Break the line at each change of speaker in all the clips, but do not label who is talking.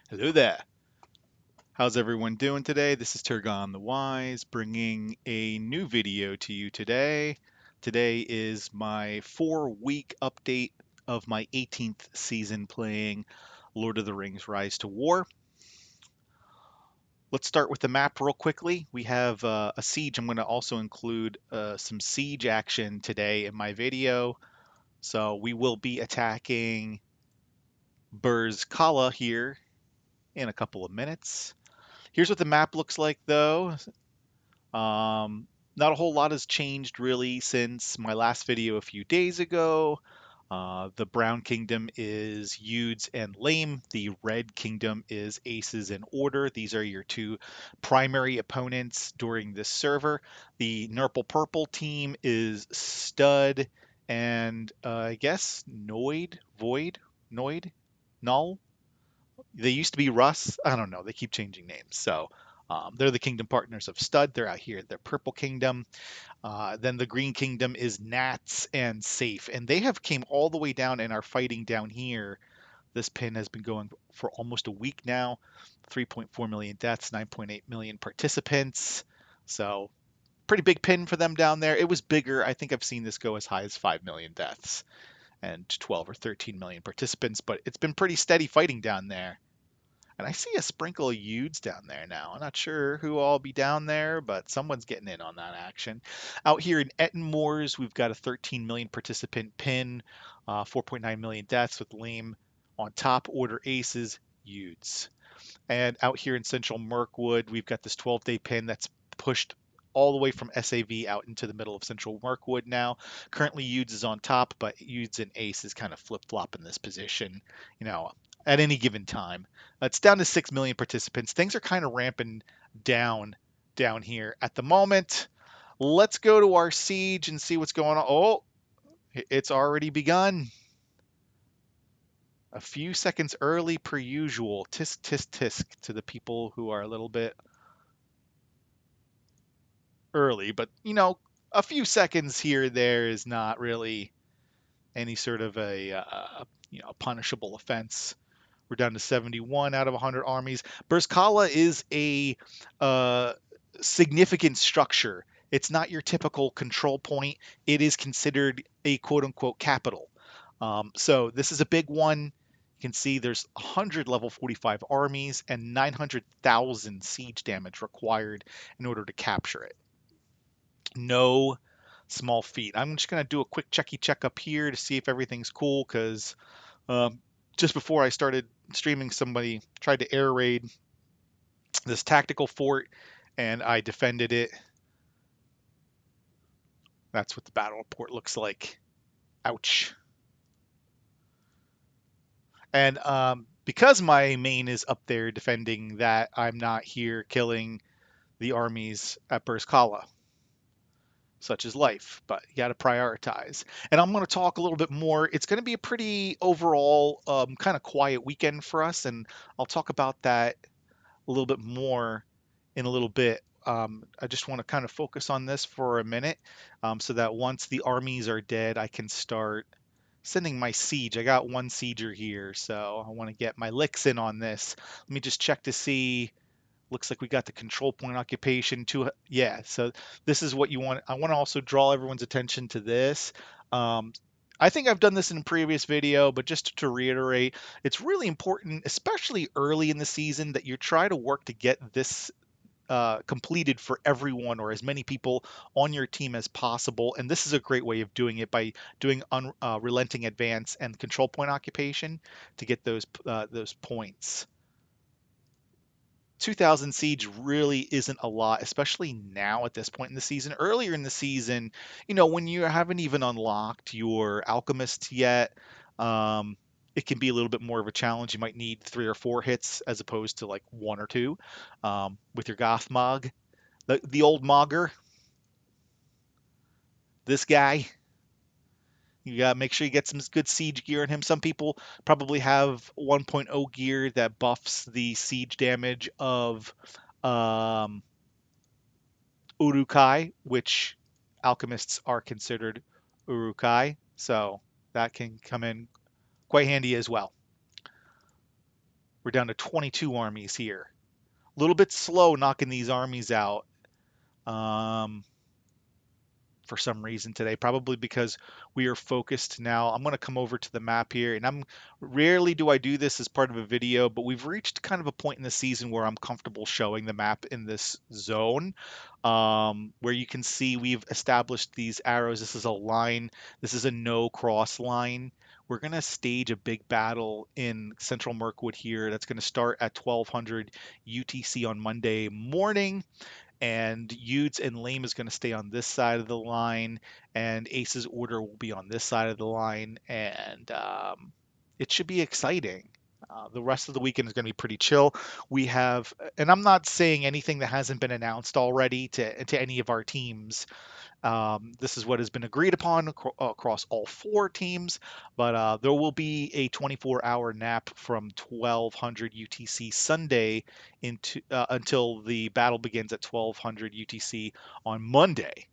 Hello there. How's everyone doing today? This is Turgon the Wise bringing a new video to you today. Today is my 4-week update of my 18th season playing Lord of the Rings Rise to War. Let's start with the map real quickly. We have a siege. I'm going to also include some siege action today in my video. So we will be attacking Bûrzkala here in a couple of minutes. Here's what the map looks like though. Not a whole lot has changed really since my last video a few days ago. The Brown Kingdom is YuDz and Lame. The Red Kingdom is Aces and Order. These are your two primary opponents during this server. The Nurple Purple team is Stud and I guess Noid, Null. They used to be Russ. I don't know. They keep changing names. So they're the kingdom partners of Stud. They're out here. They're Purple Kingdom. Then the Green Kingdom is Nats and Safe, and they have came all the way down and are fighting down here. This pin has been going for almost a week now. 3.4 million deaths, 9.8 million participants. So pretty big pin for them down there. It was bigger. I think I've seen this go as high as 5 million deaths and 12 or 13 million participants, but it's been pretty steady fighting down there. And I see a sprinkle of YuDz down there now. I'm not sure who all be down there, but someone's getting in on that action. Out here in Ettenmoors, we've got a 13 million participant pin, 4.9 million deaths with Lame on top, Order Aces, YuDz. And out here in Central Mirkwood, we've got this 12-day pin that's pushed all the way from SAV out into the middle of Central Mirkwood now. Currently, YuDz is on top, but YuDz and Ace is kind of flip-flop in this position, at any given time. It's down to 6 million participants. Things are kind of ramping down here at the moment. Let's go to our siege and see what's going on. Oh, it's already begun. A few seconds early per usual. Tisk, tisk, tisk to the people who are a little bit early, but a few seconds here there is not really any sort of a punishable offense. We're down to 71 out of 100 armies. Bûrzkala is a uh, significant structure. It's not your typical control point. It is considered a quote unquote capital. So this is a big one. You can see there's 100 level 45 armies and 900,000 siege damage required in order to capture it. No small feat. I'm just going to do a quick check up here to see if everything's cool because just before I started streaming, somebody tried to air raid this tactical fort and I defended it. That's what the battle report looks like. Ouch. And because my main is up there defending that, I'm not here killing the armies at Bûrzkala. Such is life, but you got to prioritize. And I'm going to talk a little bit more. It's going to be a pretty overall kind of quiet weekend for us, and I'll talk about that a little bit more in a little bit. I just want to kind of focus on this for a minute so that once the armies are dead, I can start sending my siege. I got one sieger here, so I want to get my licks in on this. Let me just check to see. Looks like we got the control point occupation too. Yeah, so this is what you want. I want to also draw everyone's attention to this. Um, I think I've done this in a previous video, but just to reiterate, it's really important, especially early in the season, that you try to work to get this completed for everyone or as many people on your team as possible. And this is a great way of doing it by doing relenting advance and control point occupation to get those points. 2000 siege really isn't a lot, especially now at this point in the season. Earlier in the season, when you haven't even unlocked your alchemists yet, it can be a little bit more of a challenge. You might need 3 or 4 hits as opposed to like 1 or 2 with your Goth Mog. The old Mogger, this guy, you got to make sure you get some good siege gear on him. Some people probably have 1.0 gear that buffs the siege damage of um, Urukai, which alchemists are considered Urukai. So that can come in quite handy as well. We're down to 22 armies here. A little bit slow knocking these armies out. Um, for some reason today, probably because we are focused now. I'm going to come over to the map here, and I'm rarely do I do this as part of a video, but we've reached kind of a point in the season where I'm comfortable showing the map in this zone, where you can see we've established these arrows. This is a line. This is a no cross line. We're going to stage a big battle in central Mirkwood here. That's going to start at 1200 UTC on Monday morning, and YuDz and Lame is going to stay on this side of the line, and Ace's order will be on this side of the line, and it should be exciting. The rest of the weekend is going to be pretty chill. We have, and I'm not saying anything that hasn't been announced already to any of our teams. This is what has been agreed upon across all four teams, but there will be a 24-hour nap from 1200 UTC Sunday into until the battle begins at 1200 UTC on Monday.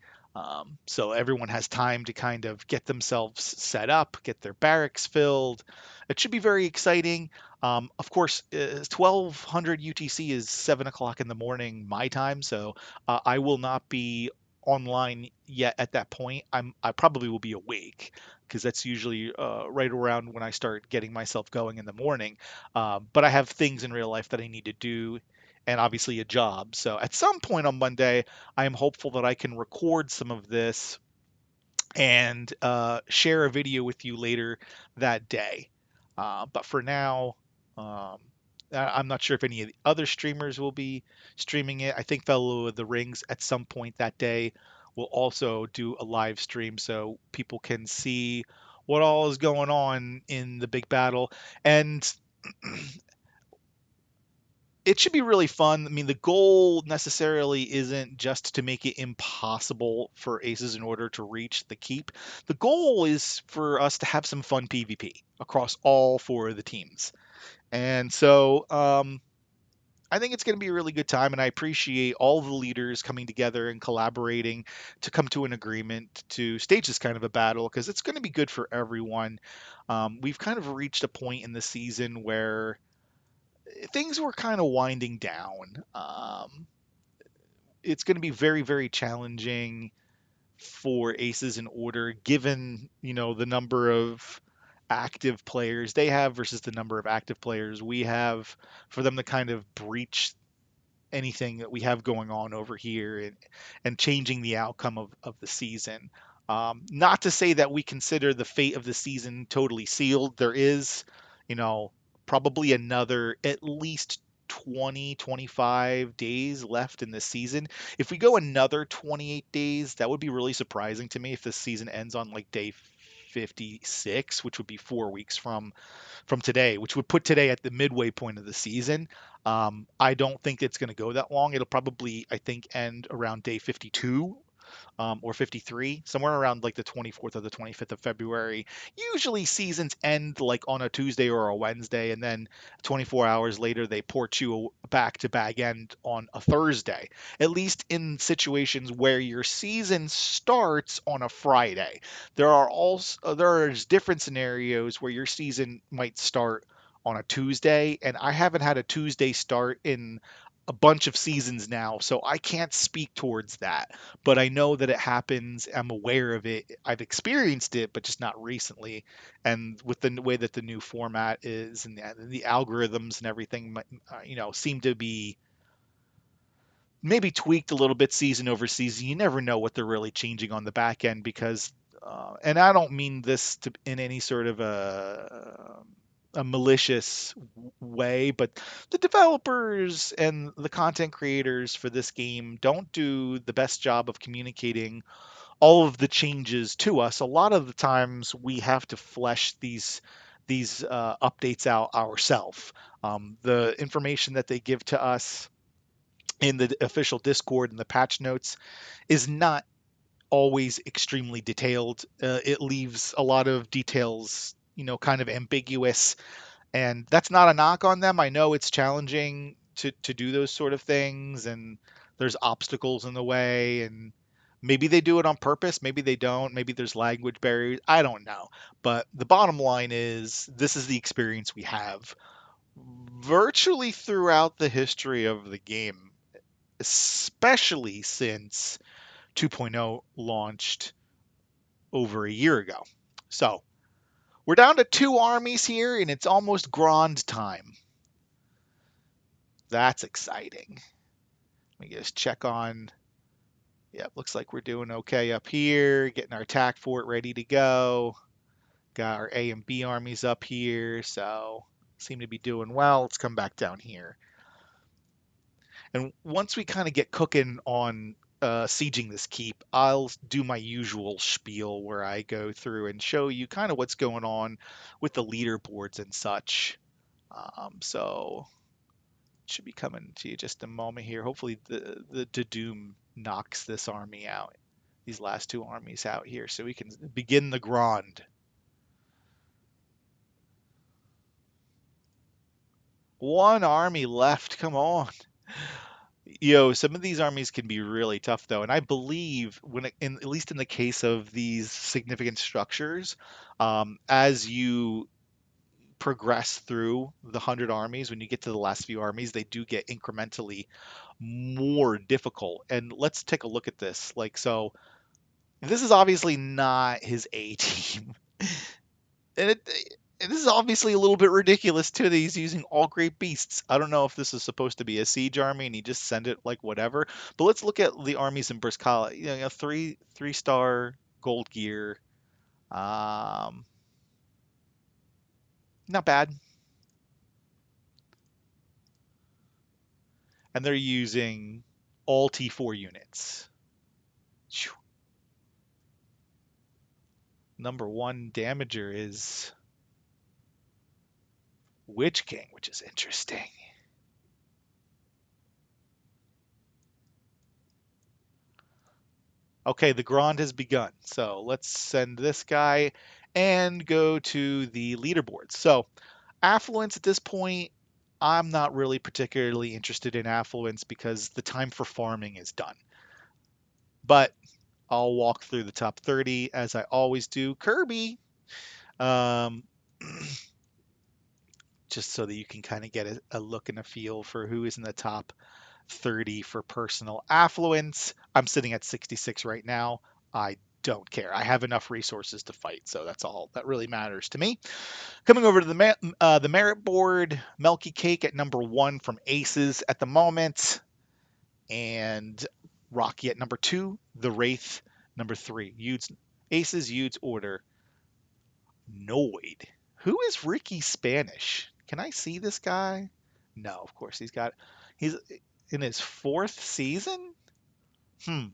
So everyone has time to kind of get themselves set up, get their barracks filled. It should be very exciting. Of course, 1200 UTC is 7 o'clock in the morning my time, so I will not be online yet at that point. I probably will be awake because that's usually right around when I start getting myself going in the morning. But I have things in real life that I need to do, and obviously a job. So at some point on Monday, I am hopeful that I can record some of this and share a video with you later that day. But for now, um, I'm not sure if any of the other streamers will be streaming it. I think Fellow of the Rings at some point that day will also do a live stream so people can see what all is going on in the big battle. And it should be really fun. I mean, the goal necessarily isn't just to make it impossible for Aces in Order to reach the keep. The goal is for us to have some fun PvP across all four of the teams. And so I think it's going to be a really good time, and I appreciate all the leaders coming together and collaborating to come to an agreement to stage this kind of a battle because it's going to be good for everyone. We've kind of reached a point in the season where things were kind of winding down. It's going to be very, very challenging for Aces in Order, given the number of active players they have versus the number of active players we have, for them to kind of breach anything that we have going on over here, and changing the outcome of the season. Not to say that we consider the fate of the season totally sealed. There is, you know, probably another at least 20-25 days left in this season. If we go another 28 days, that would be really surprising to me if this season ends on like day 56, which would be 4 weeks from today, which would put today at the midway point of the season. I don't think it's going to go that long. It'll probably, I think, end around day 52, or 53, somewhere around like the 24th or the 25th of February. Usually seasons end like on a Tuesday or a Wednesday, and then 24 hours later they port you back to bag end on a Thursday. At least in situations where your season starts on a Friday. There's different scenarios where your season might start on a Tuesday, and I haven't had a Tuesday start in a bunch of seasons now, so I can't speak towards that. But I know that it happens. I'm aware of it. I've experienced it, but just not recently. And with the way that the new format is, and the algorithms and everything, seem to be maybe tweaked a little bit season over season. You never know what they're really changing on the back end because, and I don't mean this in any sort of a malicious way, but the developers and the content creators for this game don't do the best job of communicating all of the changes to us. A lot of the times we have to flesh these updates out ourselves. The information that they give to us in the official Discord and the patch notes is not always extremely detailed. It leaves a lot of details, kind of ambiguous, and that's not a knock on them. I know it's challenging to do those sort of things, and there's obstacles in the way, and maybe they do it on purpose, maybe they don't, maybe there's language barriers. I don't know. But the bottom line is this is the experience we have. virtually throughout the history of the game, especially since 2.0 launched over a year ago. So we're down to 2 armies here, and it's almost Grand time. That's exciting. Let me just check on. Yeah, looks like we're doing okay up here, getting our attack fort ready to go. Got our A and B armies up here, so seem to be doing well. Let's come back down here. And once we kind of get cooking on sieging this keep, I'll do my usual spiel where I go through and show you kind of what's going on with the leaderboards and such. So should be coming to you just a moment here. Hopefully the Doom knocks this army out, these last 2 armies out here, so we can begin the Grand. One army left. Come on. Some of these armies can be really tough though, and I believe at least in the case of these significant structures, as you progress through the 100 armies, when you get to the last few armies, they do get incrementally more difficult. And let's take a look at this. So this is obviously not his A team, and this is obviously a little bit ridiculous too that he's using all great beasts. I don't know if this is supposed to be a siege army and he just send it like whatever. But let's look at the armies in Bûrzkala. Three-star gold gear. Um, Not bad. And they're using all T4 units. Number 1 damager is Witch King, which is interesting. Okay, the Grand has begun. So let's send this guy and go to the leaderboard. So affluence at this point, I'm not really particularly interested in affluence because the time for farming is done. But I'll walk through the top 30 as I always do. Kirby, um, just so that you can kind of get a look and a feel for who is in the top 30 for personal affluence. I'm sitting at 66 right now. I don't care. I have enough resources to fight, so that's all that really matters to me. Coming over to the merit board, Melky Cake at number 1 from Aces at the moment, and Rocky at number 2, the Wraith number 3. YuDz, Aces, YuDz order. Noid. Who is Ricky Spanish? Can I see this guy? No, of course he's in his 4th season. Hmm.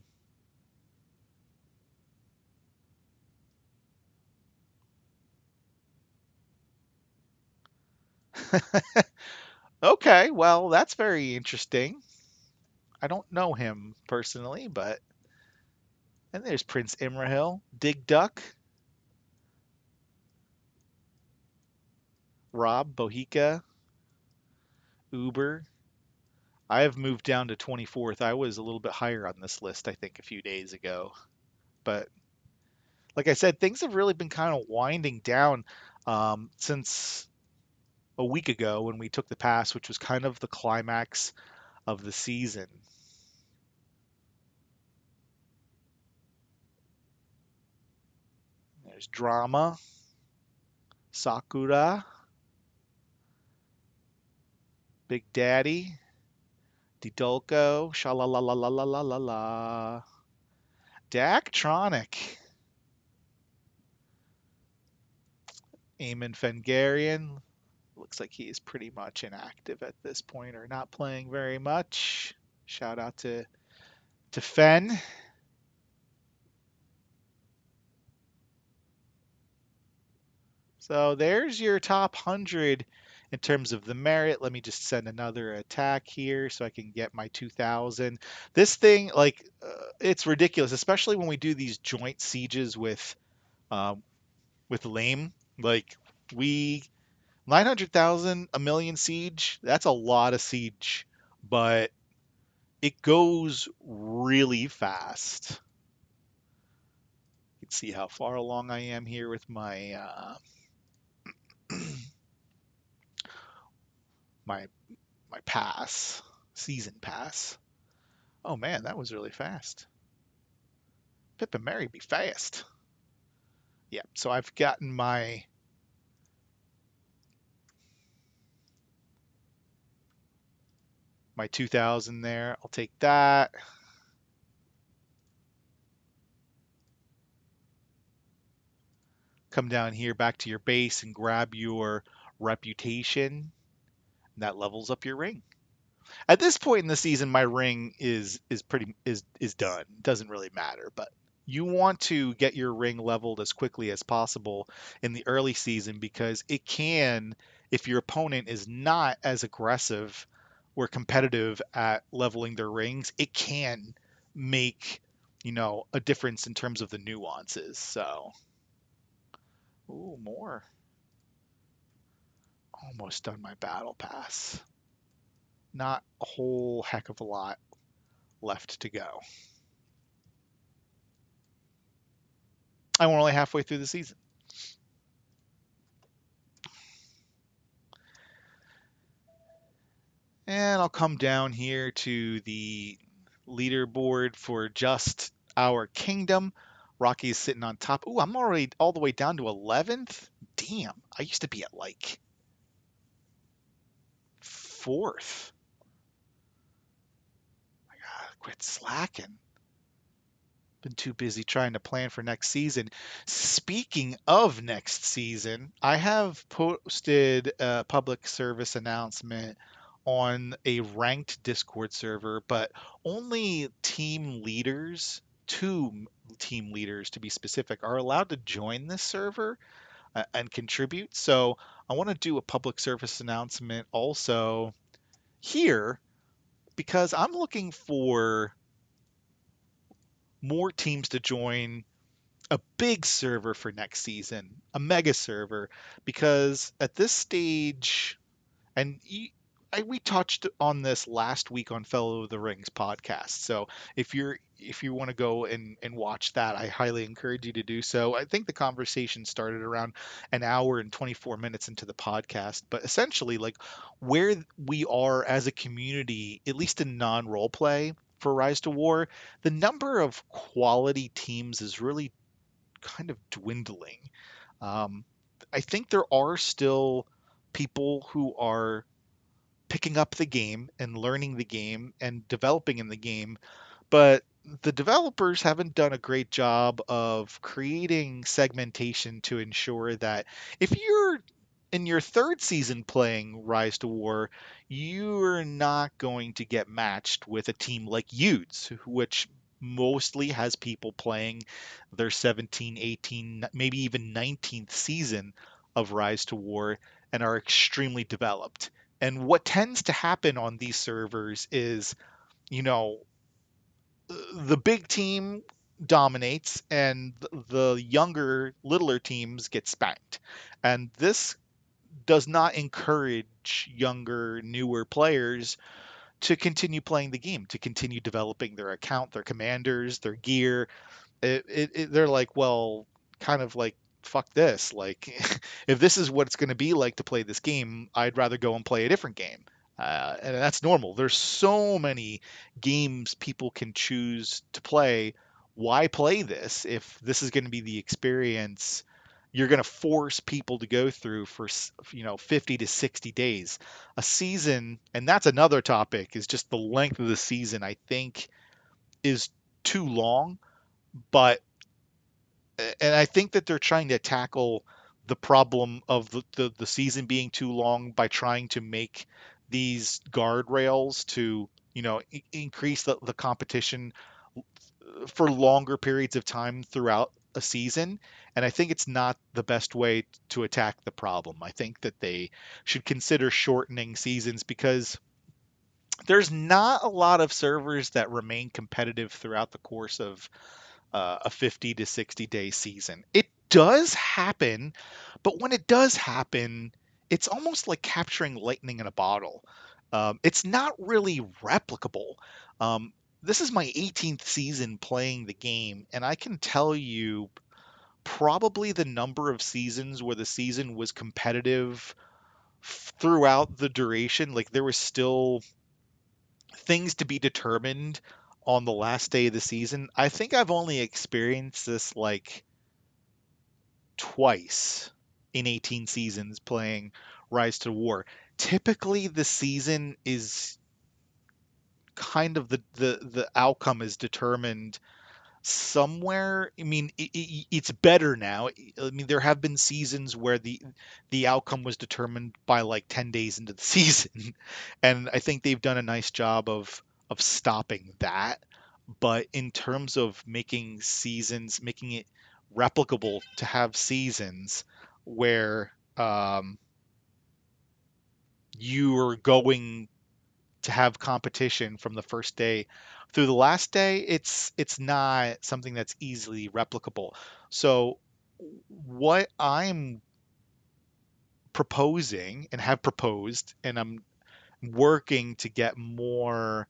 Okay, well, that's very interesting. I don't know him personally, but and there's Prince Imrahil, Dig Duck, Rob, Bohica, Uber. I have moved down to 24th. I was a little bit higher on this list, I think, a few days ago. But like I said, things have really been kind of winding down since a week ago when we took the pass, which was kind of the climax of the season. There's Drama, Sakura, Big Daddy, Didolko, Shalalalalalalalala, Daktronic, Eamon Fengarian. Looks like he is pretty much inactive at this point or not playing very much. Shout out to Fen. So there's your top 100 in terms of the merit. Let me just send another attack here so I can get my 2000. This thing, it's ridiculous, especially when we do these joint sieges um, with Lame. Like, we 900,000, a million siege, that's a lot of siege, but it goes really fast. You can see how far along I am here with my my my pass, season pass. Oh man, that was really fast. Pip and Mary be fast. Yeah, so I've gotten my 2000 there. I'll take that. Come down here back to your base and grab your reputation. And that levels up your ring. At this point in the season, my ring is done. It doesn't really matter, but you want to get your ring leveled as quickly as possible in the early season because it can, if your opponent is not as aggressive or competitive at leveling their rings, it can make, a difference in terms of the nuances. So, ooh, more. Almost done my battle pass. Not a whole heck of a lot left to go. I'm only halfway through the season. And I'll come down here to the leaderboard for just our kingdom. Rocky's sitting on top. Ooh, I'm already all the way down to 11th. Damn, I used to be at like 4th. I gotta quit slacking. Been too busy trying to plan for next season. Speaking of next season, I have posted a public service announcement on a ranked Discord server, but only team leaders, two team leaders to be specific, are allowed to join this server and contribute. So I want to do a public service announcement also here because I'm looking for more teams to join a big server for next season, a mega server, because at this stage, and we touched on this last week on Fellow of the Rings podcast. So if you want to go and watch that, I highly encourage you to do so. I think the conversation started around an hour and 24 minutes into the podcast, but essentially like where we are as a community, at least in non-role play for Rise to War, the number of quality teams is really kind of dwindling. Um, I think there are still people who are picking up the game and learning the game and developing in the game, but the developers haven't done a great job of creating segmentation to ensure that if you're in your third season playing Rise to War, you're not going to get matched with a team like YuDz, which mostly has people playing their 17, 18, maybe even 19th season of Rise to War and are extremely developed. And what tends to happen on these servers is, you know, the big team dominates and the younger, littler teams get spanked. And this does not encourage younger, newer players to continue playing the game, to continue developing their account, their commanders, their gear. They're like, well, kind of like, fuck this. Like, if this is what it's going to be like to play this game, I'd rather go and play a different game. And that's normal. There's so many games people can choose to play. Why play this if this is going to be the experience you're going to force people to go through for 50 to 60 days? A season, and that's another topic, is just the length of the season, I think, is too long. But and I think that they're trying to tackle the problem of the season being too long by trying to make these guardrails to increase the competition for longer periods of time throughout a season. And I think it's not the best way to attack the problem. I think that they should consider shortening seasons because there's not a lot of servers that remain competitive throughout the course of a 50 to 60-day season. It does happen, but when it does happen, it's almost like capturing lightning in a bottle. It's not really replicable. Um, this is my 18th season playing the game, and I can tell you probably the number of seasons where the season was competitive throughout the duration, like there was still things to be determined on the last day of the season. I think I've only experienced this like twice in 18 seasons playing Rise to War. Typically, the season is kind of the outcome is determined somewhere. I mean, it's better now. I mean, there have been seasons where the outcome was determined by like 10 days into the season, and I think they've done a nice job of stopping that. But in terms of making seasons, making it replicable to have seasons where you are going to have competition from the first day through the last day, it's not something that's easily replicable. So what I'm proposing and have proposed, and I'm working to get more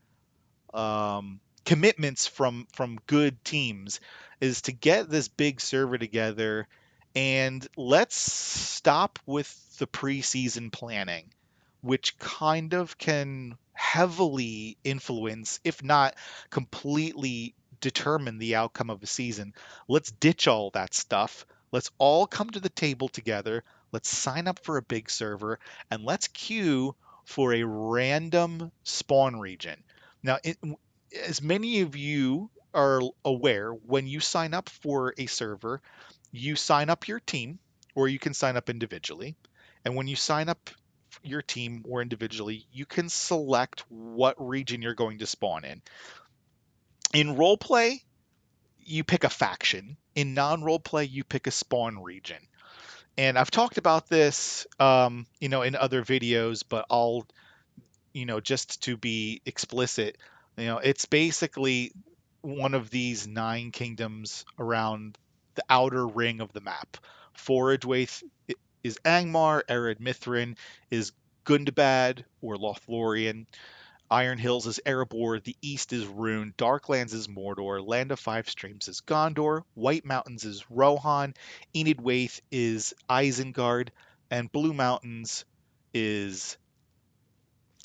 commitments from good teams, is to get this big server together and let's stop with the preseason planning, which kind of can heavily influence, if not completely determine the outcome of a season. Let's ditch all that stuff. Let's all come to the table together. Let's sign up for a big server and let's queue for a random spawn region. Now, as many of you are aware, when you sign up for a server, you sign up your team, or you can sign up individually. And when you sign up your team or individually, you can select what region you're going to spawn in. In roleplay, you pick a faction. In non-roleplay, you pick a spawn region. And I've talked about this, in other videos, but I'll just to be explicit, it's basically one of these 9 kingdoms around the outer ring of the map. Foragewaith is Angmar, Ered Mithrin is Gundabad or Lothlorien, Iron Hills is Erebor, the East is Rune, Darklands is Mordor, Land of Five Streams is Gondor, White Mountains is Rohan, Enid Waith is Isengard, and Blue Mountains is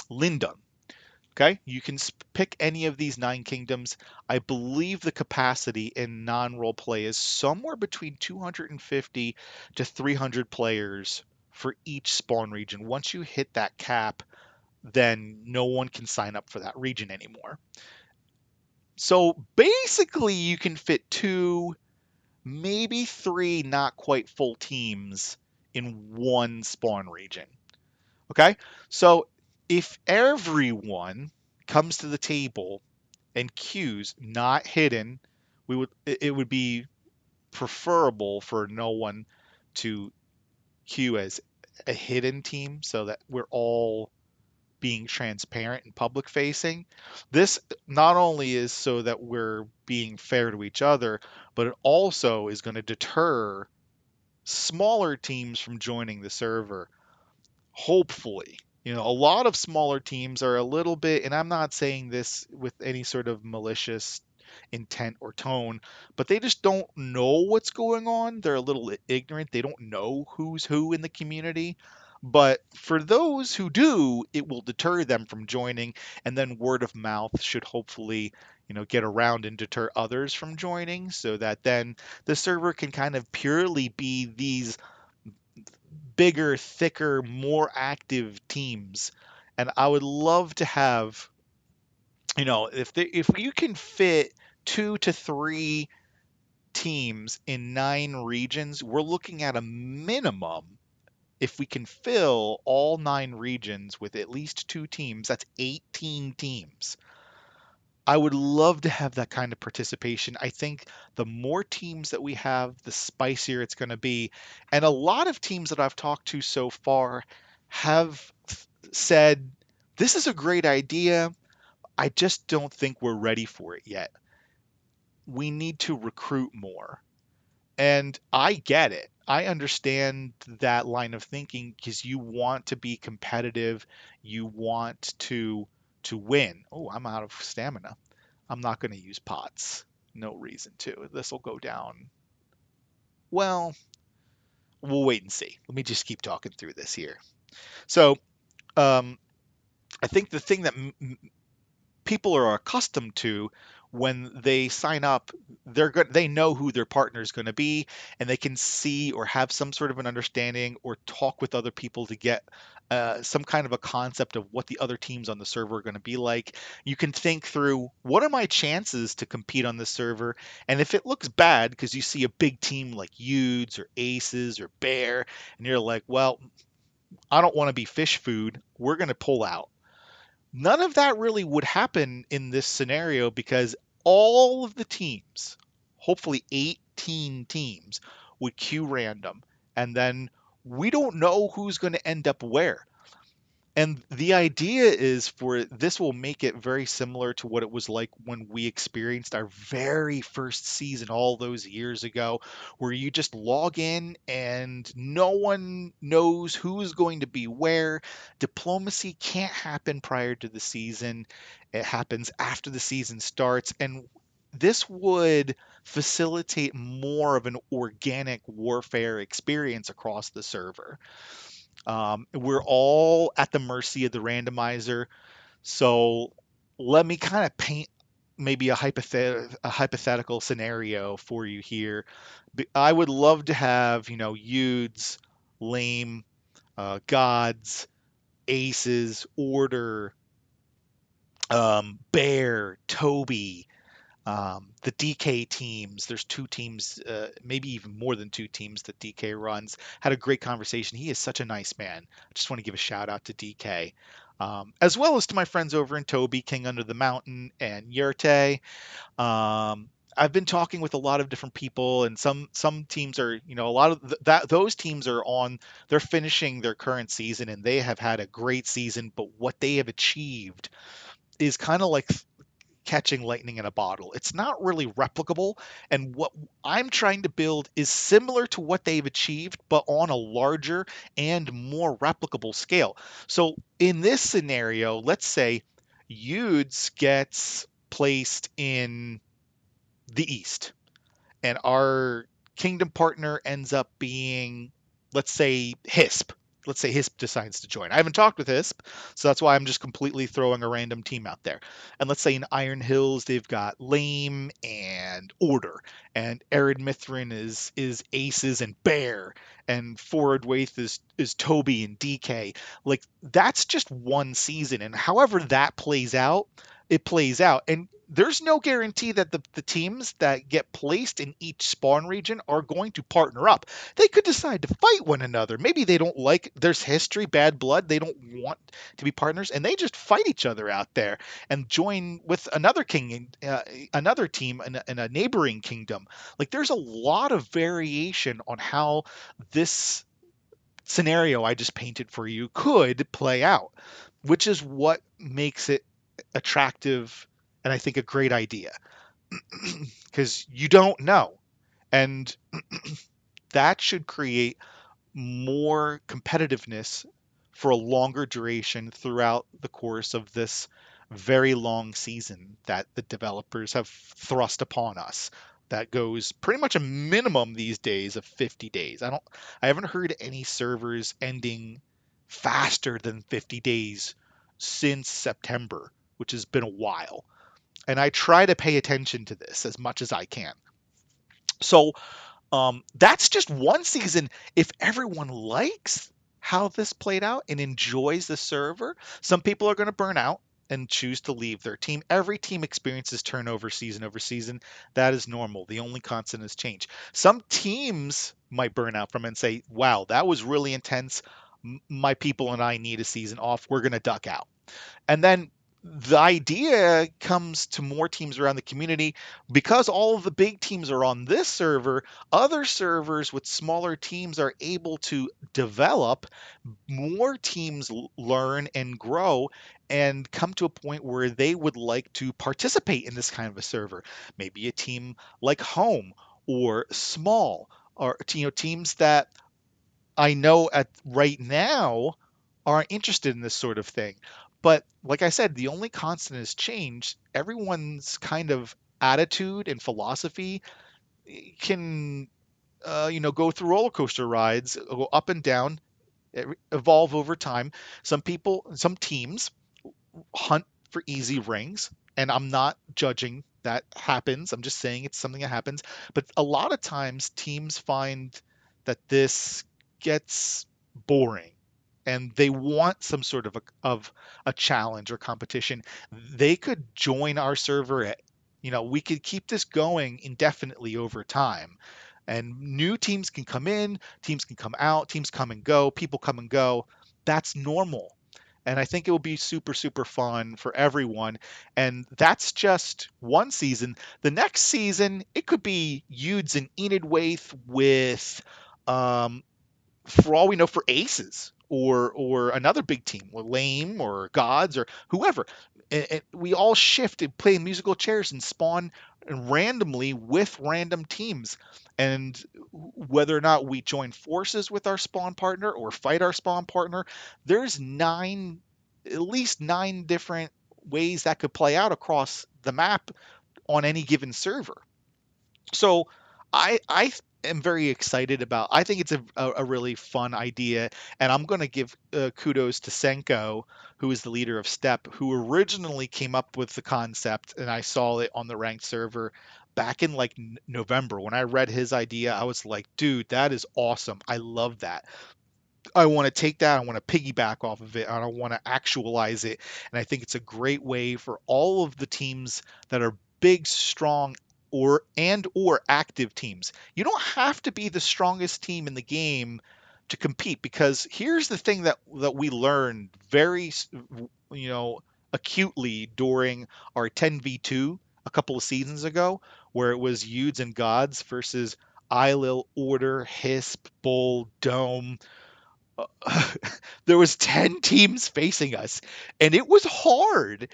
Lindon. Okay, you can pick any of these 9 kingdoms. I believe the capacity in non-role play is somewhere between 250 to 300 players for each spawn region. Once you hit that cap, then no one can sign up for that region anymore. So basically, you can fit 2, maybe 3, not quite full teams in one spawn region. Okay, so if everyone comes to the table and queues, not hidden, it would be preferable for no one to queue as a hidden team so that we're all being transparent and public facing. This not only is so that we're being fair to each other, but it also is going to deter smaller teams from joining the server. Hopefully. A lot of smaller teams are a little bit, and I'm not saying this with any sort of malicious intent or tone, but they just don't know what's going on. They're a little ignorant. They don't know who's who in the community. But for those who do, it will deter them from joining, and then word of mouth should hopefully, get around and deter others from joining, so that then the server can kind of purely be these bigger, thicker, more active teams. And I would love to have, if you can fit 2 to 3 teams in 9 regions, we're looking at a minimum. If we can fill all 9 regions with at least 2 teams, that's 18 teams. I would love to have that kind of participation. I think the more teams that we have, the spicier it's going to be. And a lot of teams that I've talked to so far have said, this is a great idea. I just don't think we're ready for it yet. We need to recruit more. And I get it. I understand that line of thinking because you want to be competitive. You want to win. Oh, I'm out of stamina. I'm not going to use pots. No reason to. This will go down. Well, we'll wait and see. Let me just keep talking through this here. So um, I think the thing that people are accustomed to when they sign up, they know who their partner is going to be, and they can see or have some sort of an understanding or talk with other people to get some kind of a concept of what the other teams on the server are going to be like. You can think through, what are my chances to compete on this server, and if it looks bad because you see a big team like YuDz or Aces or Bear, and you're like, well, I don't want to be fish food, we're going to pull out. None of that really would happen in this scenario because all of the teams, hopefully 18 teams, would queue random. And then we don't know who's going to end up where. And the idea is for this will make it very similar to what it was like when we experienced our very first season all those years ago, where you just log in and no one knows who's going to be where. Diplomacy can't happen prior to the season, it happens after the season starts. And this would facilitate more of an organic warfare experience across the server. We're all at the mercy of the randomizer. So let me kind of paint maybe a hypothetical scenario for you here. I would love to have, Yudes, Lame, Gods, Aces, Order, Bear, Toby, the DK teams. There's two teams, maybe even more than two teams that DK runs. Had a great conversation. He is such a nice man. I just want to give a shout out to DK, as well as to my friends over in Toby, King Under the Mountain, and Yurte. I've been talking with a lot of different people, and some teams are, a lot of that those teams are on. They're finishing their current season, and they have had a great season. But what they have achieved is kind of like catching lightning in a bottle. It's not really replicable. And what I'm trying to build is similar to what they've achieved, but on a larger and more replicable scale. So in this scenario, let's say YuDz gets placed in the East and our kingdom partner ends up being, let's say, HISP. Let's say HISP decides to join. I haven't talked with HISP, so that's why I'm just completely throwing a random team out there. And let's say in Iron Hills they've got Lame and Order, and Arid Mithrin is Aces and Bear, and Forward Waith is Toby and DK. Like that's just one season, and however that plays out, it plays out. And there's no guarantee that the teams that get placed in each spawn region are going to partner up. They could decide to fight one another. Maybe they don't like, there's history, bad blood. They don't want to be partners, and they just fight each other out there and join with another king, another team in a neighboring kingdom. Like there's a lot of variation on how this scenario I just painted for you could play out, which is what makes it attractive and I think a great idea because you don't know. And that should create more competitiveness for a longer duration throughout the course of this very long season that the developers have thrust upon us, that goes pretty much a minimum these days of 50 days. I haven't heard any servers ending faster than 50 days since September, which has been a while. And I try to pay attention to this as much as I can. So that's just one season. If everyone likes how this played out and enjoys the server, some people are going to burn out and choose to leave their team. Every team experiences turnover season over season. That is normal. The only constant is change. Some teams might burn out from it and say, wow, that was really intense. My people and I need a season off. We're going to duck out. And then the idea comes to more teams around the community because all of the big teams are on this server. Other servers with smaller teams are able to develop. More teams learn and grow and come to a point where they would like to participate in this kind of a server. Maybe a team like Home or Small, or teams that I know at right now are interested in this sort of thing. But like I said, the only constant is change. Everyone's kind of attitude and philosophy can, go through roller coaster rides, go up and down. evolve over time. Some teams hunt for easy rings, and I'm not judging that happens. I'm just saying it's something that happens. But a lot of times teams find that this gets boring and they want some sort of a challenge or competition. They could join our server at, we could keep this going indefinitely over time. And new teams can come in, teams can come out, teams come and go, people come and go. That's normal, and I think it will be super, super fun for everyone. And that's just one season. The next season, it could be YuDz and Enid Waith with, um, for all we know, for Aces or another big team, or Lame or Gods or whoever. And we all shift and play musical chairs and spawn randomly with random teams. And whether or not we join forces with our spawn partner or fight our spawn partner, there's at least nine different ways that could play out across the map on any given server. So I am very excited about. I think it's a really fun idea, and I'm going to give kudos to Senko, who is the leader of Step, who originally came up with the concept, and I saw it on the ranked server back in like November. When I read his idea, I was like, dude, that is awesome. I love that. I want to take that, I want to piggyback off of it, and I want to actualize it. And I think it's a great way for all of the teams that are big, strong, or active teams. You don't have to be the strongest team in the game to compete, because here's the thing that we learned very, you know, acutely during our 10v2 a couple of seasons ago, where it was YuDz and Gods versus Ilil, Order, Hisp, Bull, Dome. There was 10 teams facing us, and it was hard.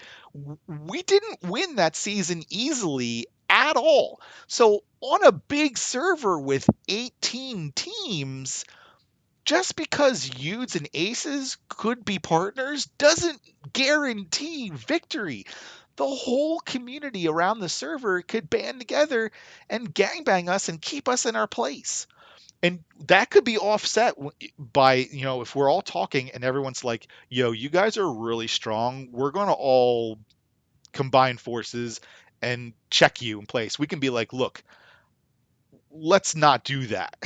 We didn't win that season easily at all. So on a big server with 18 teams, just because YuDz and Aces could be partners doesn't guarantee victory. The whole community around the server could band together and gangbang us and keep us in our place, and that could be offset by, if we're all talking and everyone's like, yo, you guys are really strong, we're going to all combine forces and check you in place. We can be like, look, let's not do that.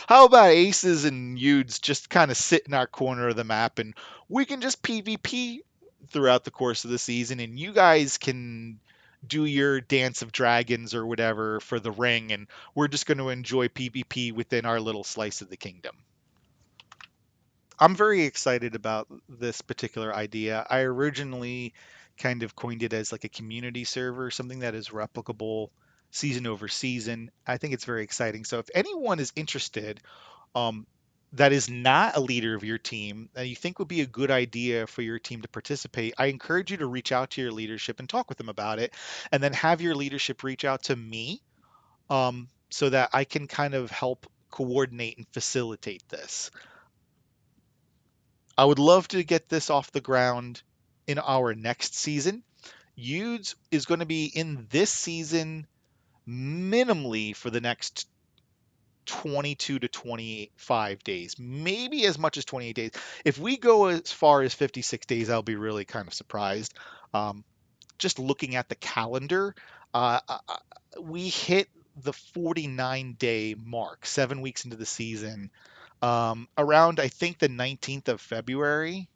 How about Aces and YuDz just kind of sit in our corner of the map, and we can just PvP throughout the course of the season, and you guys can do your dance of dragons or whatever for the ring, and we're just going to enjoy PvP within our little slice of the kingdom. I'm very excited about this particular idea. I originally kind of coined it as like a community server, something that is replicable season over season. I think it's very exciting. So if anyone is interested, um, that is not a leader of your team that you think would be a good idea for your team to participate, I encourage you to reach out to your leadership and talk with them about it, and then have your leadership reach out to me, so that I can kind of help coordinate and facilitate this. I would love to get this off the ground in our next season. YuDz is going to be in this season minimally for the next 22 to 25 days, maybe as much as 28 days. If we go as far as 56 days, I'll be really kind of surprised. Um, just looking at the calendar, we hit the 49-day mark, 7 weeks into the season, around, I think, the 19th of February.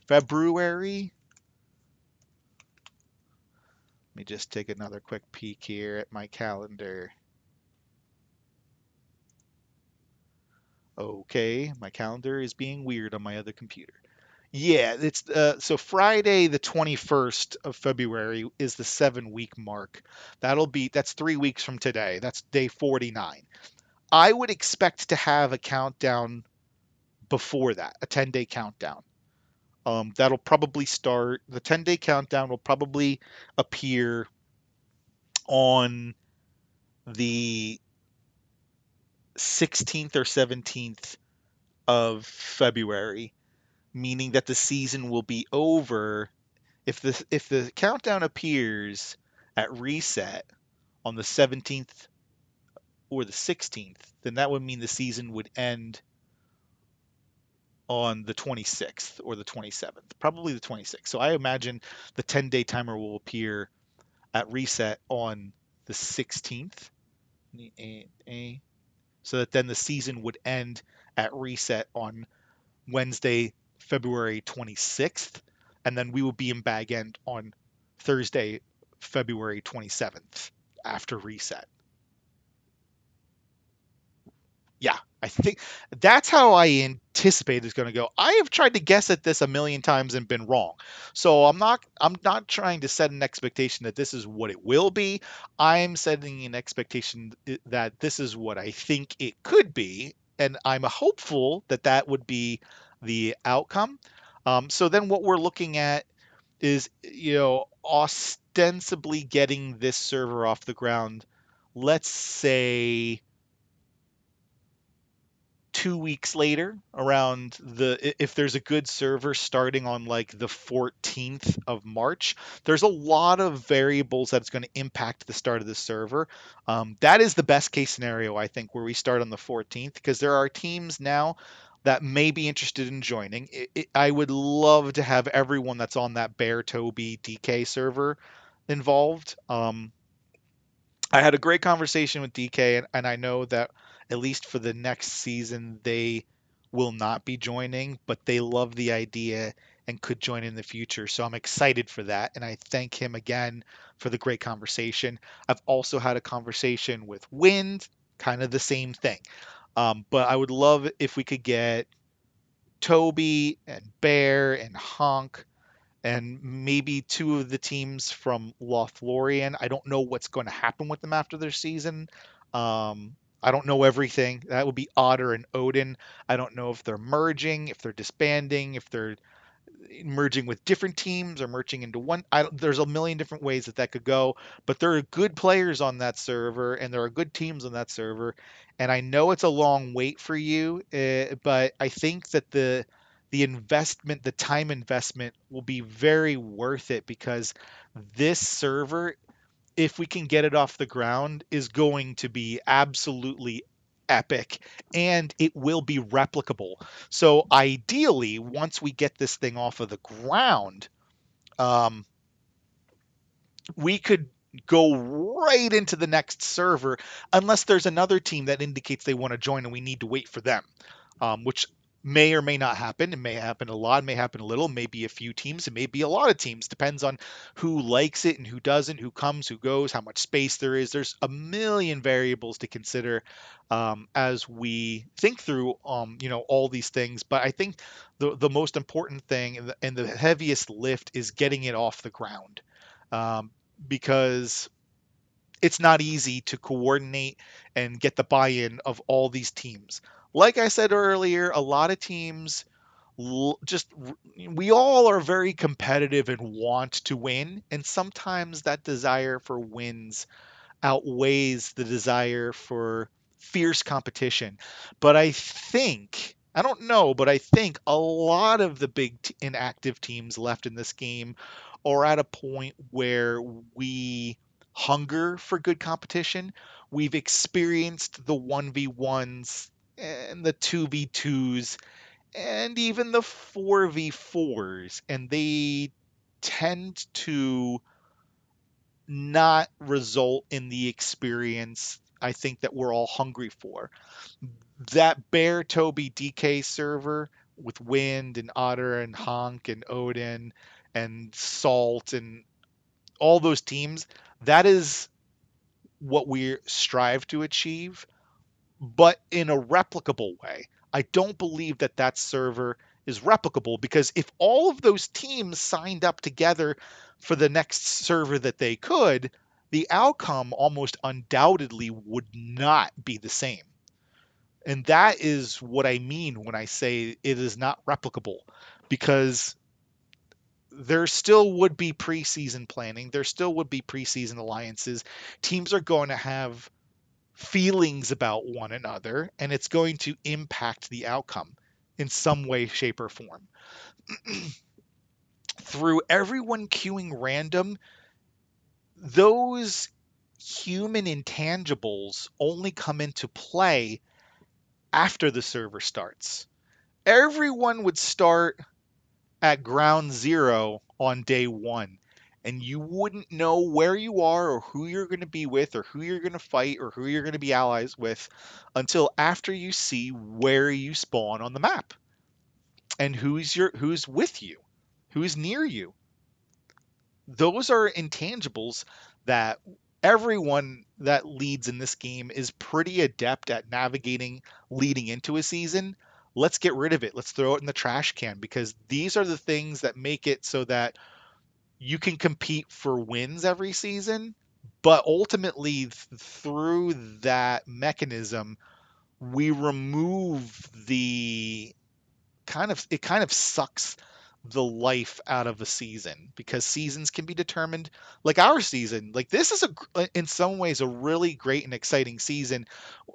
February. Let me just take another quick peek here at my calendar. Okay, my calendar is being weird on my other computer. Yeah, it's so Friday the 21st of February is the 7 week mark. That's 3 weeks from today. That's day 49. I would expect to have a countdown before that, a 10-day countdown. That'll probably start, the 10-day countdown will probably appear on the 16th or 17th of February, meaning that the season will be over. If the countdown appears at reset on the 17th or the 16th, then that would mean the season would end on the 26th or the 27th, probably the 26th. So I imagine the 10-day timer will appear at reset on the 16th. So that then the season would end at reset on Wednesday, February 26th, and then we will be in bag end on Thursday, February 27th after reset. Yeah, I think that's how I anticipate it's going to go. I have tried to guess at this a million times and been wrong. So I'm not trying to set an expectation that this is what it will be. I'm setting an expectation that this is what I think it could be, and I'm hopeful that that would be the outcome. So then what we're looking at is, ostensibly getting this server off the ground, let's say 2 weeks later, around if there's a good server starting on like the 14th of March, there's a lot of variables that's going to impact the start of the server. That is the best case scenario, I think, where we start on the 14th, because there are teams now that may be interested in joining. I would love to have everyone that's on that Bear Toby DK server involved. I had a great conversation with DK, and I know that at least for the next season, they will not be joining, but they love the idea and could join in the future. So I'm excited for that. And I thank him again for the great conversation. I've also had a conversation with Wind, kind of the same thing. But I would love if we could get Toby and Bear and Honk and maybe two of the teams from Lothlorien. I don't know what's going to happen with them after their season. I don't know everything. That would be Otter and Odin. I don't know if they're merging, if they're disbanding, if they're merging with different teams or merging into one. There's a million different ways that that could go, but there are good players on that server and there are good teams on that server. And I know it's a long wait for you, but I think that the investment, the time investment, will be very worth it, because this server, if we can get it off the ground, is going to be absolutely epic, and it will be replicable. So ideally, once we get this thing off of the ground, um, we could go right into the next server, unless there's another team that indicates they want to join and we need to wait for them, which may or may not happen. It may happen a lot, it may happen a little, maybe a few teams, it may be a lot of teams. Depends on who likes it and who doesn't, who comes, who goes, how much space there is. There's a million variables to consider as we think through, all these things. But I think the most important thing and the heaviest lift is getting it off the ground. Um, because it's not easy to coordinate and get the buy-in of all these teams. Like I said earlier, a lot of teams just we all are very competitive and want to win, and sometimes that desire for wins outweighs the desire for fierce competition. But I don't know, but I think a lot of the big inactive teams left in this game are at a point where we hunger for good competition. We've experienced the 1v1s and the 2v2s and even the 4v4s, and they tend to not result in the experience I think that we're all hungry for. That Bear Toby DK server with Wind and Otter and Honk and Odin and Salt and all those teams, that is what we strive to achieve, but in a replicable way. I don't believe that that server is replicable, because if all of those teams signed up together for the next server that they could, the outcome almost undoubtedly would not be the same. And that is what I mean when I say it is not replicable, because there still would be preseason planning, there still would be preseason alliances. Teams are going to have feelings about one another, and it's going to impact the outcome in some way, shape, or form. Through everyone queuing random, those human intangibles only come into play after the server starts. everyone would start at ground zero on day one, and you wouldn't know where you are or who you're going to be with or who you're going to fight or who you're going to be allies with until after you see where you spawn on the map and who's with you, who's near you. Those are intangibles that everyone that leads in this game is pretty adept at navigating leading into a season. Let's get rid of it. Let's throw it in the trash can because these are the things that make it so that you can compete for wins every season. But ultimately, through that mechanism, we remove the it kind of sucks the life out of a season because seasons can be determined like our season. Like this is in some ways a really great and exciting season.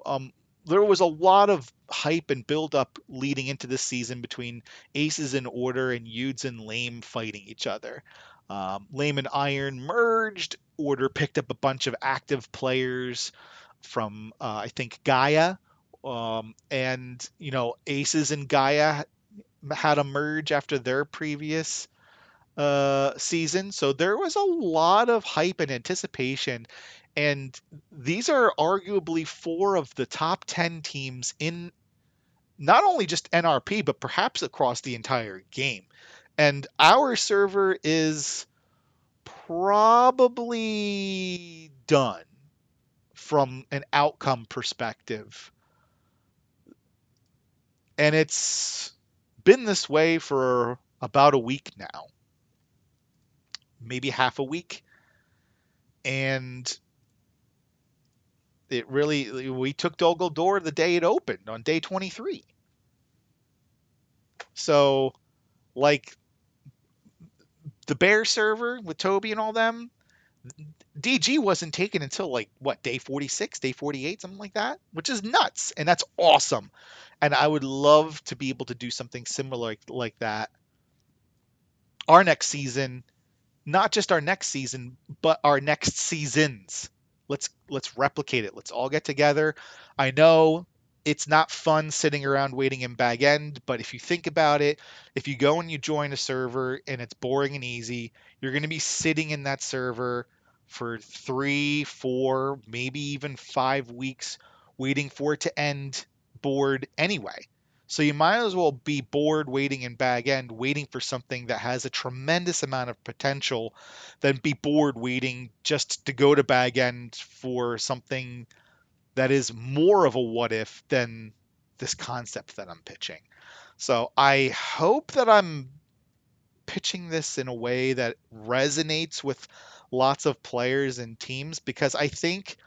um, there was a lot of hype and build up leading into this season between Aces in Order and YuDz and Lame fighting each other. Lame and Iron merged. Order picked up a bunch of active players from I think Gaia, and Aces and Gaia had a merge after their previous season. So there was a lot of hype and anticipation. And these are arguably four of the top 10 teams in not only just NRP, but perhaps across the entire game. And our server is probably done from an outcome perspective. And it's been this way for about a week now, maybe half a week. And we took Dolgodor the day it opened on day 23. So, like, the Bear server with Toby and all them, DG wasn't taken until like what, day 46, day 48, something like that, which is nuts, and that's awesome. And I would love to be able to do something similar like that our next season, not just our next season, but our next seasons. Let's replicate it. Let's all get together. I know it's not fun sitting around waiting in bag end, but if you think about it, if you go and you join a server and it's boring and easy, you're going to be sitting in that server for 3, 4, maybe even 5 weeks waiting for it to end bored anyway. So you might as well be bored waiting in bag end, waiting for something that has a tremendous amount of potential, than be bored waiting just to go to bag end for something that is more of a what if than this concept that I'm pitching. So I hope that I'm pitching this in a way that resonates with lots of players and teams, because I think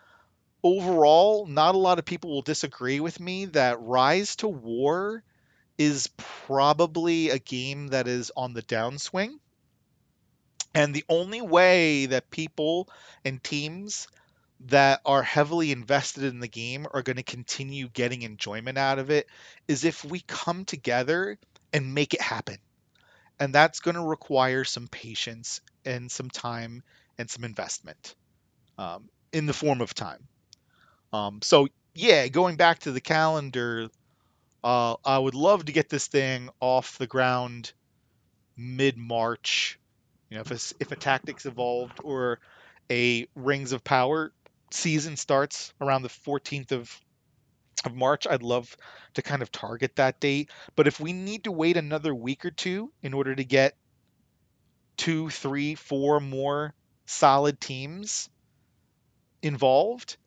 overall, not a lot of people will disagree with me that Rise to War is probably a game that is on the downswing. And the only way that people and teams that are heavily invested in the game are going to continue getting enjoyment out of it is if we come together and make it happen. And that's going to require some patience and some time and some investment, in the form of time. So, yeah, going back to the calendar, I would love to get this thing off the ground mid-March. If a Tactics Evolved or a Rings of Power season starts around the 14th of March, I'd love to kind of target that date. But if we need to wait another week or two in order to get 2, 3, 4 more solid teams involved,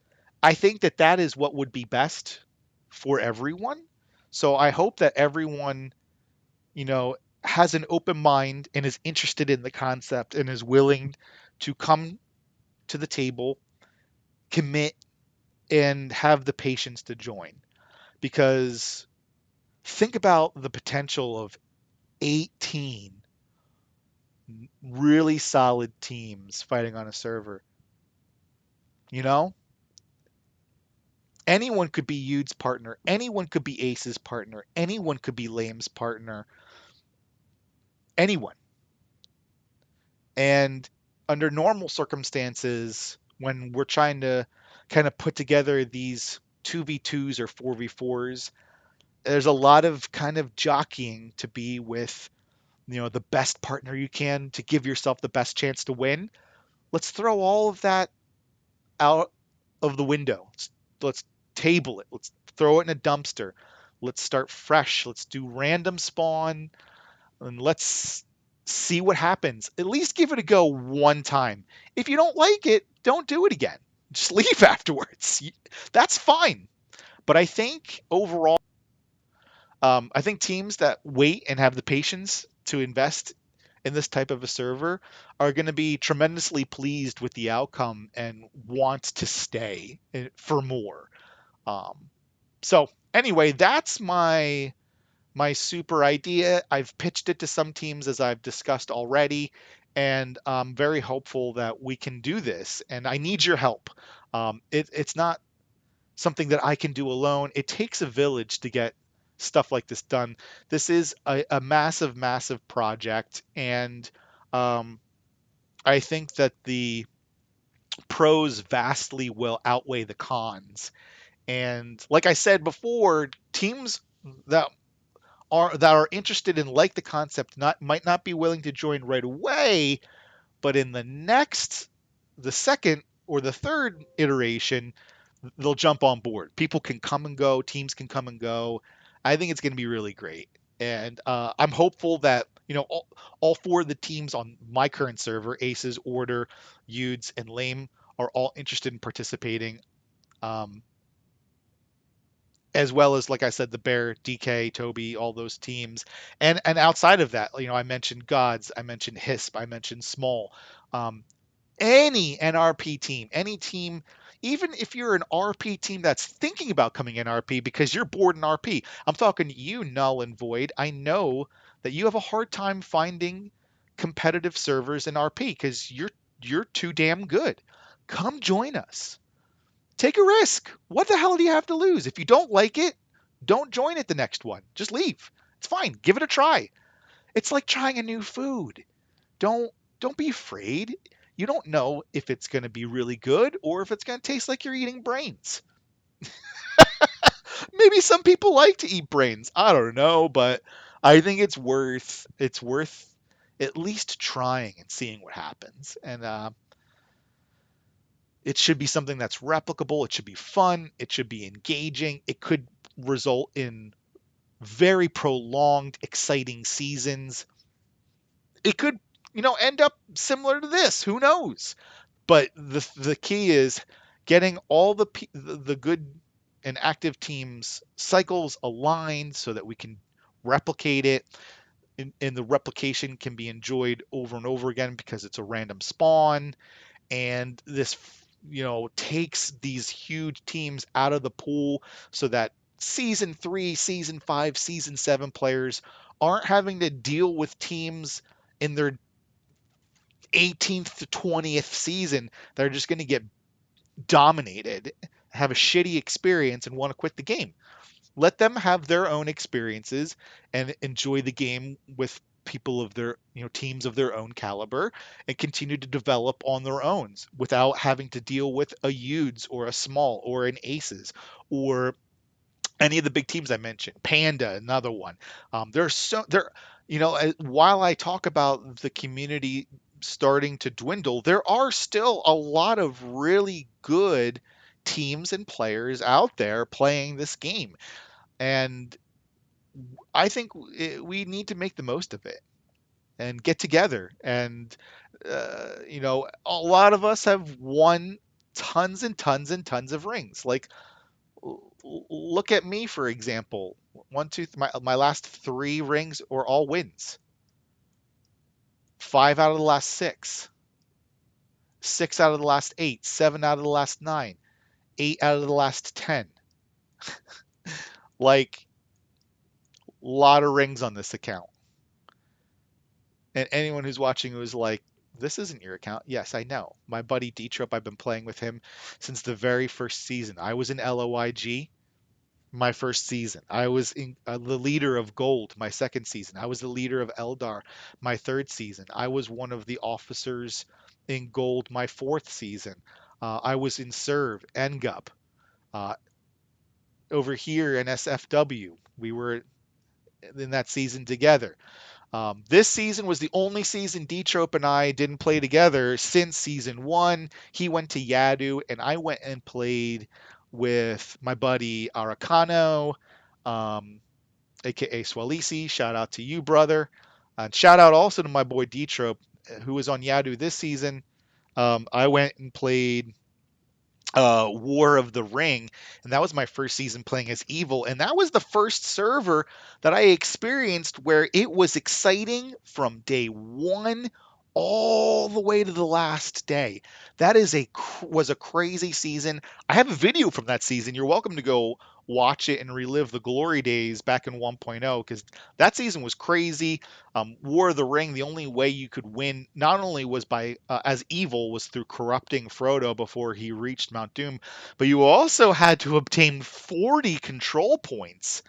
I think that is what would be best for everyone. So I hope that everyone, you know, has an open mind and is interested in the concept and is willing to come to the table, commit, and have the patience to join. Because think about the potential of 18 really solid teams fighting on a server. You know? Anyone could be YuDz's partner. Anyone could be Ace's partner. Anyone could be Lame's partner. Anyone. And under normal circumstances, when we're trying to kind of put together these 2v2s or 4v4s, there's a lot of kind of jockeying to be with, the best partner you can to give yourself the best chance to win. Let's throw all of that out of the window. Let's table it. Let's throw it in a dumpster. Let's start fresh. Let's do random spawn and let's see what happens. At least give it a go one time. If you don't like it, don't do it again. Just leave afterwards. That's fine. But I think overall, I think teams that wait and have the patience to invest in this type of a server are going to be tremendously pleased with the outcome and want to stay for more. Um, so anyway, that's my super idea. I've pitched it to some teams as I've discussed already, and I'm very hopeful that we can do this. And I need your help. It's not something that I can do alone. It takes a village to get stuff like this done. This is a massive, massive project, and um, I think that the pros vastly will outweigh the cons. And like I said before, teams that are interested and like the concept might not be willing to join right away, but in the second or the third iteration, they'll jump on board. People can come and go, teams can come and go. I think it's going to be really great, and I'm hopeful that all four of the teams on my current server, Aces, Order, YuDz, and Lame, are all interested in participating. Um, as well as, like I said, the Bear, DK, Toby, all those teams, and outside of that, I mentioned Gods, I mentioned HISP, I mentioned Small, um, any NRP team, any team, even if you're an RP team that's thinking about coming in RP because you're bored in RP, I'm talking to you, Null and Void. I know that you have a hard time finding competitive servers in RP because you're too damn good. Come join us. Take a risk. What the hell do you have to lose? If you don't like it, don't join it the next one. Just leave. It's fine. Give it a try. It's like trying a new food. Don't don't be afraid. You don't know if it's going to be really good or if it's going to taste like you're eating brains. Maybe some people like to eat brains. I don't know, but I think it's worth at least trying and seeing what happens. And it should be something that's replicable. It should be fun. It should be engaging. It could result in very prolonged, exciting seasons. It could, end up similar to this. Who knows? But the key is getting all the good and active teams cycles aligned so that we can replicate it, and the replication can be enjoyed over and over again because it's a random spawn, and this takes these huge teams out of the pool so that season 3, season 5, season 7 players aren't having to deal with teams in their 18th to 20th season that are just going to get dominated, have a shitty experience, and want to quit the game. Let them have their own experiences and enjoy the game with people of their, teams of their own caliber, and continue to develop on their own without having to deal with a YuDz or a Small or an Aces or any of the big teams I mentioned. Panda, another one. There's so there, while I talk about the community starting to dwindle, there are still a lot of really good teams and players out there playing this game, and I think we need to make the most of it and get together. And a lot of us have won tons and tons and tons of rings. Like, look at me, for example. One, two, my last 3 rings are all wins. 5 out of the last 6, 6 out of the last 8, 7 out of the last 9, 8 out of the last 10. Like, a lot of rings on this account. And anyone who's watching who's like, this isn't your account. Yes, I know. My buddy D-Trip, I've been playing with him since the very first season. I was in LOIG my first season. I was the leader of Gold my second season. I was the leader of Eldar my third season. I was one of the officers in Gold my fourth season. I was in Serve, NGUP, uh, over here in SFW. We were in that season together. This season was the only season D-Trope and I didn't play together since season one. He went to YuDz, and I went and played with my buddy Aracano, um, aka Swalisi. Shout out to you, brother. And shout out also to my boy D-Trope, who was on YuDz this season. I went and played War of the Ring, and that was my first season playing as Evil, and that was the first server that I experienced where it was exciting from day one all the way to the last day. That is was a crazy season. I have a video from that season. You're welcome to go watch it and relive the glory days back in 1.0 because that season was crazy. War of the Ring, the only way you could win not only was by as evil was through corrupting Frodo before he reached Mount Doom, but you also had to obtain 40 control points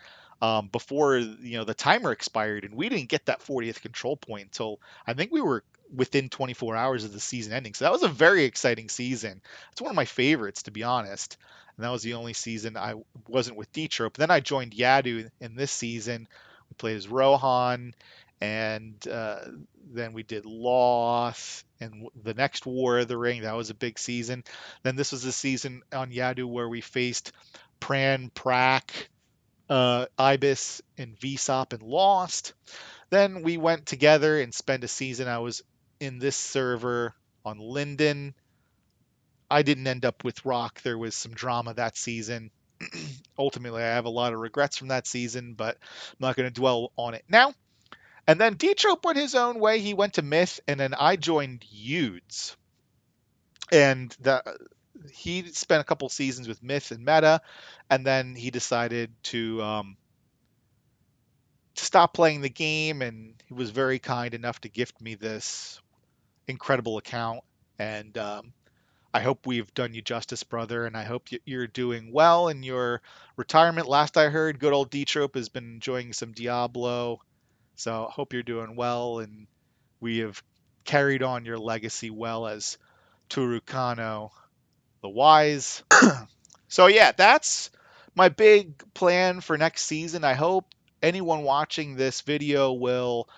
before the timer expired, and we didn't get that 40th control point until I think we were within 24 hours of the season ending. So that was a very exciting season. It's one of my favorites, to be honest. And that was the only season I wasn't with D-Trope. Then I joined YuDz in this season. We played as Rohan, and then we did Loth, and the next War of the Ring. That was a big season. Then this was a season on YuDz where we faced Pran, Prak, Ibis, and Vsop, and lost. Then we went together and spent a season. I was in this server on Linden. I didn't end up with Rock. There was some drama that season. Ultimately, I have a lot of regrets from that season, but I'm not going to dwell on it now. And then D-Trope went his own way. He went to Myth, and then I joined YuDz. And he spent a couple seasons with Myth and Meta, and then he decided to stop playing the game, and he was very kind enough to gift me this incredible account. And I hope we've done you justice, brother, and I hope you're doing well in your retirement. Last I heard, good old D-Trope has been enjoying some Diablo, so I hope you're doing well, and we have carried on your legacy well as Turukano the Wise. So yeah, that's my big plan for next season. I hope anyone watching this video will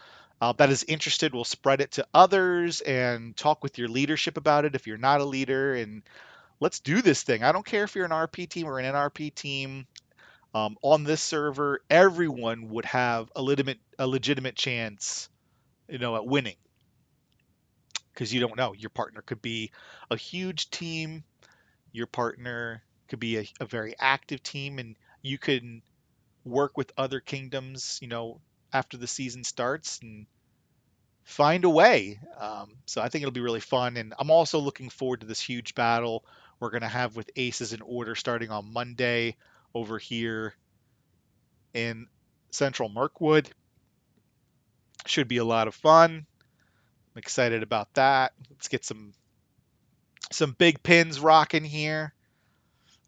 that is interested will spread it to others and talk with your leadership about it if you're not a leader, and let's do this thing. I don't care if you're an RP team or an NRP team. On this server, everyone would have a legitimate chance, at winning, because you don't know. Your partner could be a huge team. Your partner could be a very active team, and you can work with other kingdoms, after the season starts and find a way. So I think it'll be really fun. And I'm also looking forward to this huge battle we're going to have with Aces in Order starting on Monday over here in Central Mirkwood. Should be a lot of fun. I'm excited about that. Let's get some big pins rocking here.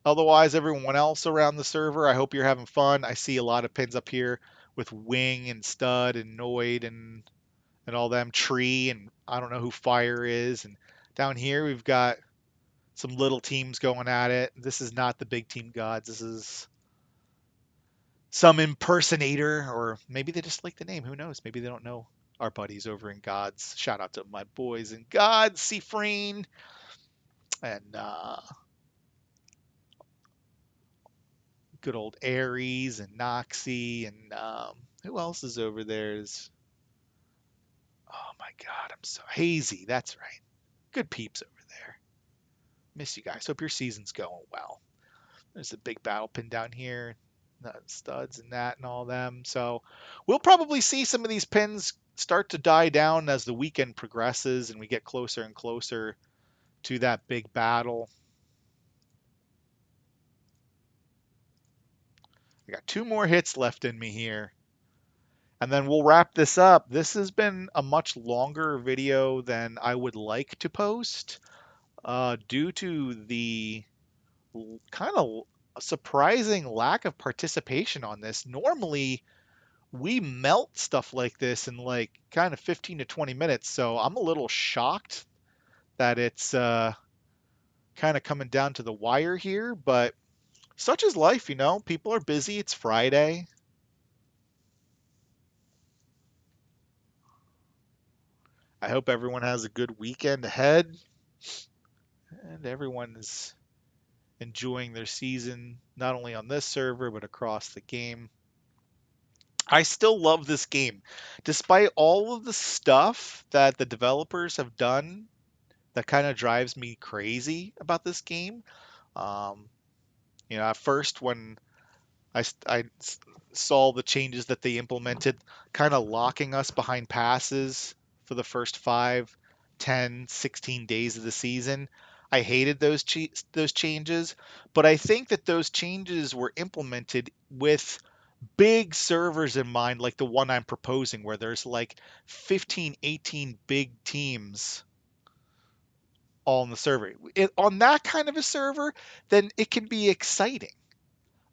Otherwise, everyone else around the server, I hope you're having fun. I see a lot of pins up here with Wing and Stud and Noid and all them. Tree, and I don't know who Fire is. And down here we've got some little teams going at it. This is not the big team gods. This is some impersonator, or maybe they just like the name. Who knows? Maybe they don't know our buddies over in Gods. Shout out to my boys in Gods, Seafreen, and good old Ares and Noxie, and who else is over there? Oh my God, I'm so hazy. That's right. Good peeps over there. Miss you guys. Hope your season's going well. There's a big battle pin down here. Studs and that and all them. So we'll probably see some of these pins start to die down as the weekend progresses and we get closer and closer to that big battle. I got 2 more hits left in me here. And then we'll wrap this up. This has been a much longer video than I would like to post due to the kind of surprising lack of participation on this. Normally, we melt stuff like this in like kind of 15 to 20 minutes, so I'm a little shocked that it's kind of coming down to the wire here, but such is life. People are busy. It's Friday. I hope everyone has a good weekend ahead and everyone is enjoying their season, not only on this server, but across the game. I still love this game. Despite all of the stuff that the developers have done that kind of drives me crazy about this game. Um, at first, when I saw the changes that they implemented, kind of locking us behind passes for the first 5, 10, 16 days of the season. I hated those changes, but I think that those changes were implemented with big servers in mind, like the one I'm proposing, where there's like 15, 18 big teams all in the server. On that kind of a server, then it can be exciting.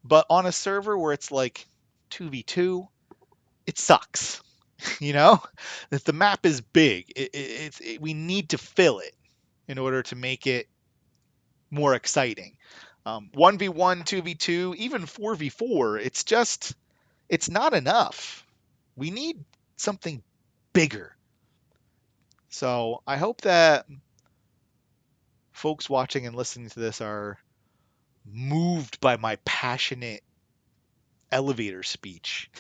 But on a server where it's like 2v2, it sucks. You know, if the map is big, we need to fill it in order to make it more exciting. 1v1, 2v2, even 4v4, it's not enough. We need something bigger. So I hope that folks watching and listening to this are moved by my passionate elevator speech.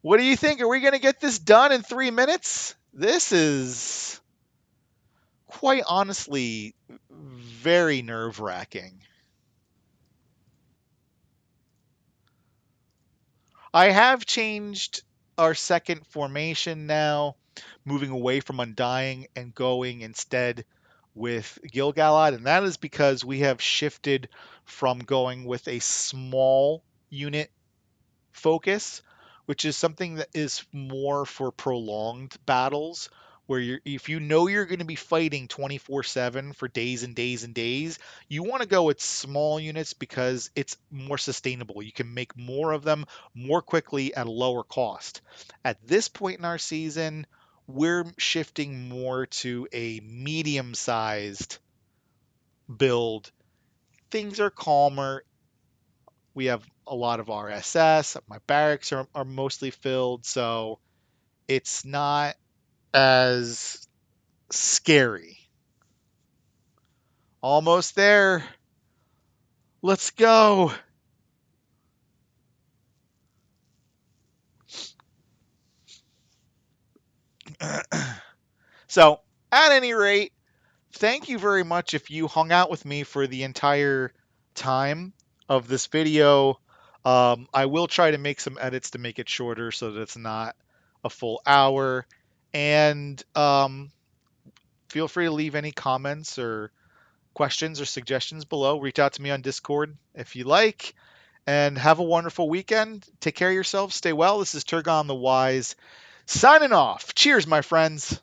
What do you think? Are we going to get this done in 3 minutes? This is quite honestly very nerve wracking. I have changed our second formation now, moving away from Undying and going instead with Gilgalad, and that is because we have shifted from going with a small unit focus, which is something that is more for prolonged battles where if you know you're going to be fighting 24/7 for days and days and days, you want to go with small units because it's more sustainable. You can make more of them more quickly at a lower cost. At this point in our season, we're shifting more to a medium-sized build. Things are calmer. We have a lot of RSS. My barracks are mostly filled, so it's not as scary. Almost there. Let's go. So, at any rate, thank you very much if you hung out with me for the entire time of this video. I will try to make some edits to make it shorter so that it's not a full hour. And feel free to leave any comments or questions or suggestions below. Reach out to me on Discord if you like. And have a wonderful weekend. Take care of yourselves. Stay well. This is Turgon the Wise signing off. Cheers, my friends.